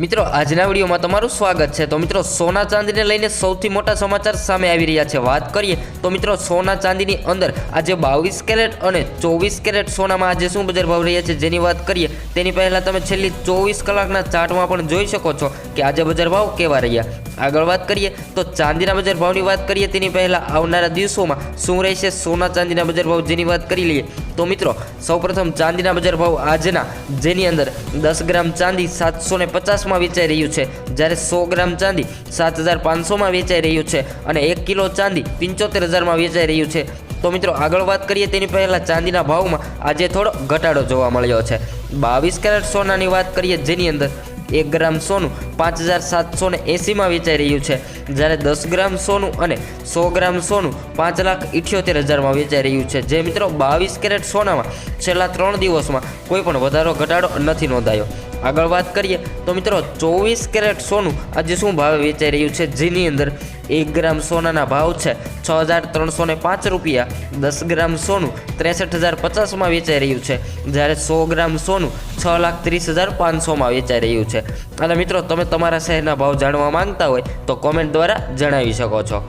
મિત્રો આજના વિડીયોમાં તમારું સ્વાગત છે। તો મિત્રો સોના ચાંદીને લઈને સૌથી મોટા સમાચાર સામે આવી રહ્યા છે। વાત કરીએ તો મિત્રો સોના ચાંદીની અંદર આજે 22 કેરેટ અને 24 કેરેટ સોનામાં આજે શું બજાર ભાવ રહ્યા છે જેની વાત કરીએ તેની પહેલાં તમે છેલ્લી 24 કલાકના ચાર્ટમાં પણ જોઈ શકો છો કે આજે બજાર ભાવ કેવા રહ્યા। આગળ વાત કરીએ તો ચાંદીના બજાર ભાવની વાત કરીએ તેની પહેલાં આવનારા દિવસોમાં શું રહેશે સોના ચાંદીના બજાર ભાવ જેની વાત કરી લઈએ તો મિત્રો સૌપ્રથમ ચાંદીના બજાર ભાવ આજના જેની અંદર 10 ગ્રામ ચાંદી 750 વેચાઈ રહ્યું છે, જ્યારે 100 ગ્રામ ચાંદી 7500 વેચાઈ રહ્યું છે અને 1 કિલો ચાંદી 75000 વેચાઈ રહ્યું છે। તો મિત્રો આગળ વાત કરીએ તેની પહેલાં ચાંદીના ભાવમાં આજે થોડો ઘટાડો જોવા મળ્યો છે। 22 કેરેટ સોનાની વાત કરીએ જેની અંદર 1 ગ્રામ સોનું 5780 વેચાઈ રહ્યું છે, જ્યારે 10 ગ્રામ સોનું અને 100 ગ્રામ સોનું 5,78,000 વેચાઈ રહ્યું છે। જે મિત્રો 22 કેરેટ સોનામાં છેલ્લા 3 દિવસમાં કોઈ પણ વધારો ઘટાડો નથી નોંધાયો। આગળ વાત કરીએ તો મિત્રો 24 કેરેટ સોનું આજે શું ભાવે વેચાઈ રહ્યું છે જેની અંદર 1 ગ્રામ સોનાના ભાવ છે 6,305 રૂપિયા, 10 ગ્રામ સોનું 63,050 વેચાઈ રહ્યું છે, જ્યારે 100 ગ્રામ સોનું 6,30,500 વેચાઈ રહ્યું છે। અને મિત્રો તમે તમારા શહેરના ભાવ જાણવા માંગતા હોય તો કોમેન્ટ દ્વારા જણાવી શકો છો।